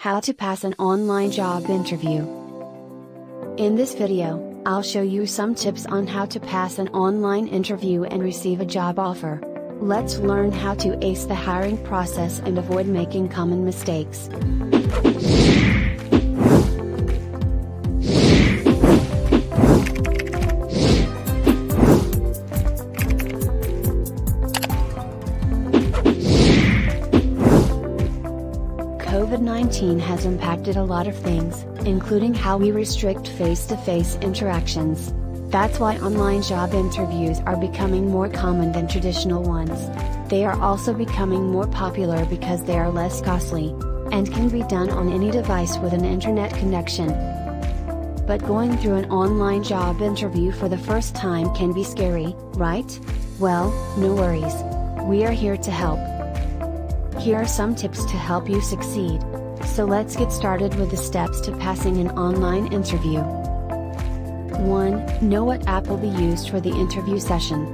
How to pass an online job interview. In this video, I'll show you some tips on how to pass an online interview and receive a job offer. Let's learn how to ace the hiring process and avoid making common mistakes. COVID-19 has impacted a lot of things, including how we restrict face-to-face interactions. That's why online job interviews are becoming more common than traditional ones. They are also becoming more popular because they are less costly, and can be done on any device with an internet connection. But going through an online job interview for the first time can be scary, right? Well, no worries. We are here to help. Here are some tips to help you succeed. So let's get started with the steps to passing an online interview. 1. Know what app will be used for the interview session.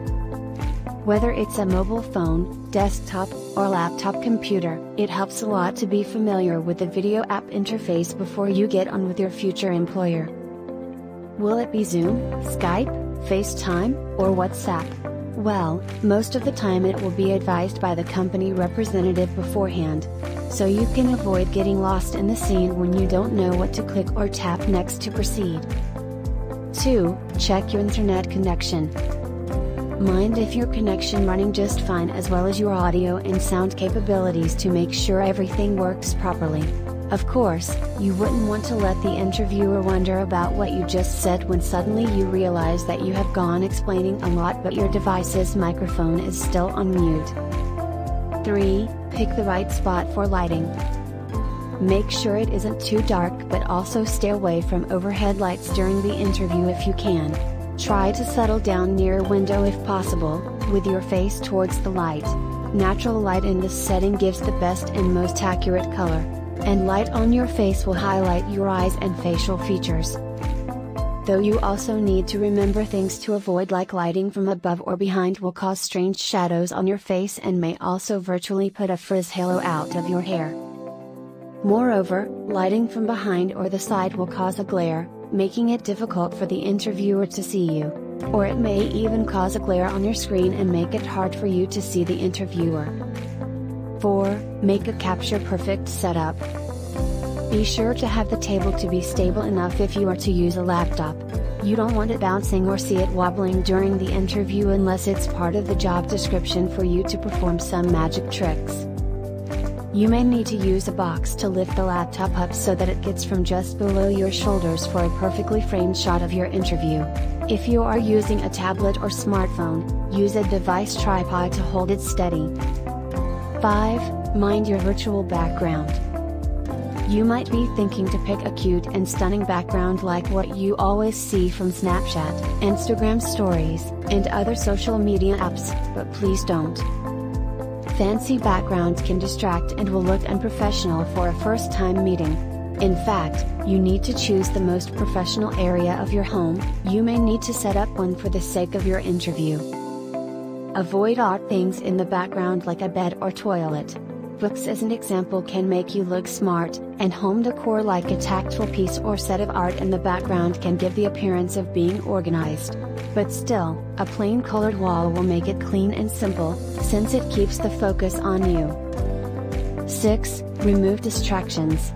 Whether it's a mobile phone, desktop, or laptop computer, it helps a lot to be familiar with the video app interface before you get on with your future employer. Will it be Zoom, Skype, FaceTime, or WhatsApp? Well, most of the time it will be advised by the company representative beforehand. So you can avoid getting lost in the scene when you don't know what to click or tap next to proceed. 2. Check your internet connection. Mind if your connection running just fine as well as your audio and sound capabilities to make sure everything works properly. Of course, you wouldn't want to let the interviewer wonder about what you just said when suddenly you realize that you have gone explaining a lot but your device's microphone is still on mute. 3. Pick the right spot for lighting. Make sure it isn't too dark but also stay away from overhead lights during the interview if you can. Try to settle down near a window if possible, with your face towards the light. Natural light in this setting gives the best and most accurate color. And light on your face will highlight your eyes and facial features. Though you also need to remember things to avoid, like lighting from above or behind will cause strange shadows on your face and may also virtually put a frizz halo out of your hair. Moreover, lighting from behind or the side will cause a glare, making it difficult for the interviewer to see you. Or it may even cause a glare on your screen and make it hard for you to see the interviewer. 4. Make a capture-perfect setup. Be sure to have the table to be stable enough if you are to use a laptop. You don't want it bouncing or see it wobbling during the interview unless it's part of the job description for you to perform some magic tricks. You may need to use a box to lift the laptop up so that it gets from just below your shoulders for a perfectly framed shot of your interview. If you are using a tablet or smartphone, use a device tripod to hold it steady. 5. Mind your virtual background. You might be thinking to pick a cute and stunning background like what you always see from Snapchat, Instagram stories, and other social media apps, but please don't. Fancy backgrounds can distract and will look unprofessional for a first-time meeting. In fact, you need to choose the most professional area of your home. You may need to set up one for the sake of your interview. Avoid odd things in the background like a bed or toilet. Books as an example can make you look smart, and home decor like a tactile piece or set of art in the background can give the appearance of being organized. But still, a plain colored wall will make it clean and simple, since it keeps the focus on you. 6. Remove distractions.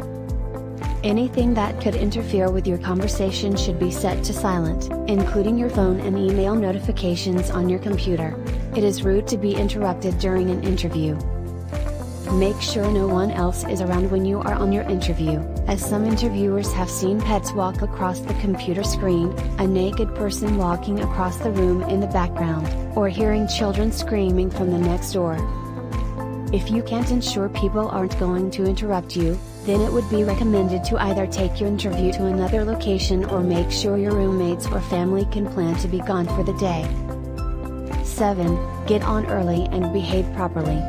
Anything that could interfere with your conversation should be set to silent, including your phone and email notifications on your computer. It is rude to be interrupted during an interview. Make sure no one else is around when you are on your interview, as some interviewers have seen pets walk across the computer screen, a naked person walking across the room in the background, or hearing children screaming from the next door. If you can't ensure people aren't going to interrupt you, then it would be recommended to either take your interview to another location or make sure your roommates or family can plan to be gone for the day. 7. Get on early and behave properly.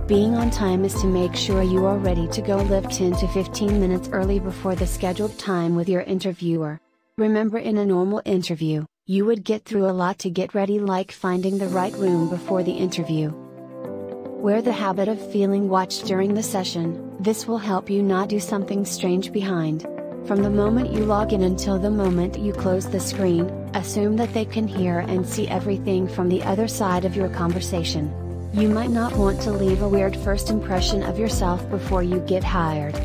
Being on time is to make sure you are ready to go live 10 to 15 minutes early before the scheduled time with your interviewer. Remember, in a normal interview, you would get through a lot to get ready, like finding the right room before the interview. Wear the habit of feeling watched during the session. This will help you not do something strange behind. From the moment you log in until the moment you close the screen, assume that they can hear and see everything from the other side of your conversation. You might not want to leave a weird first impression of yourself before you get hired.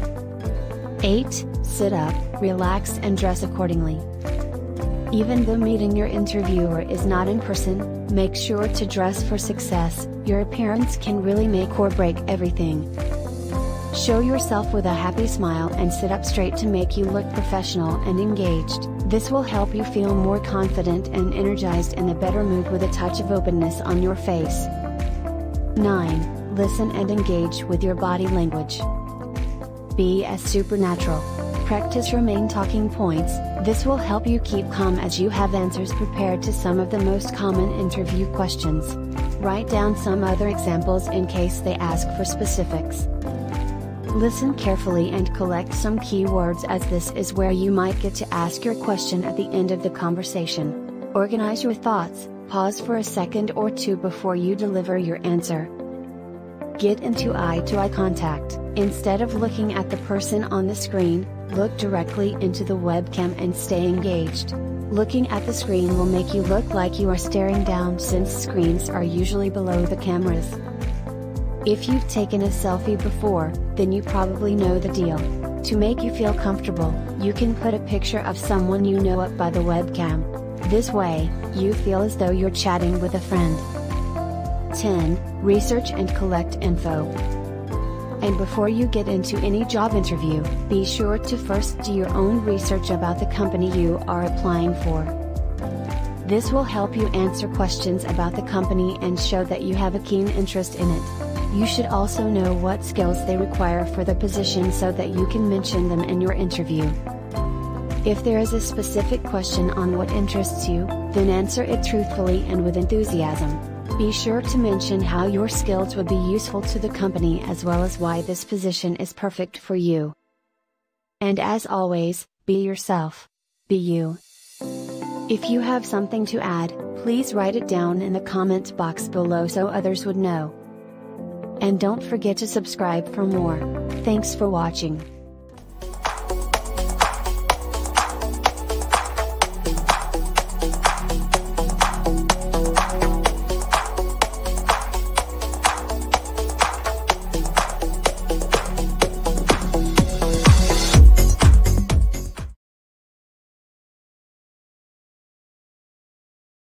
8. Sit up, relax and dress accordingly. Even though meeting your interviewer is not in person, make sure to dress for success. Your appearance can really make or break everything. Show yourself with a happy smile and sit up straight to make you look professional and engaged. This will help you feel more confident and energized and a better mood with a touch of openness on your face. 9. Listen and engage with your body language. Be as supernatural. Practice your main talking points. This will help you keep calm as you have answers prepared to some of the most common interview questions. Write down some other examples in case they ask for specifics. Listen carefully and collect some keywords, as this is where you might get to ask your question at the end of the conversation. Organize your thoughts, pause for a second or two before you deliver your answer. Get into eye-to-eye contact. Instead of looking at the person on the screen, look directly into the webcam and stay engaged. Looking at the screen will make you look like you are staring down, since screens are usually below the cameras. If you've taken a selfie before, then you probably know the deal. To make you feel comfortable, you can put a picture of someone you know up by the webcam. This way, you feel as though you're chatting with a friend. 10. Research and collect info. And before you get into any job interview, be sure to first do your own research about the company you are applying for. This will help you answer questions about the company and show that you have a keen interest in it. You should also know what skills they require for the position so that you can mention them in your interview. If there is a specific question on what interests you, then answer it truthfully and with enthusiasm. Be sure to mention how your skills would be useful to the company, as well as why this position is perfect for you. And as always, be yourself. Be you. If you have something to add, please write it down in the comment box below so others would know. And don't forget to subscribe for more. Thanks for watching.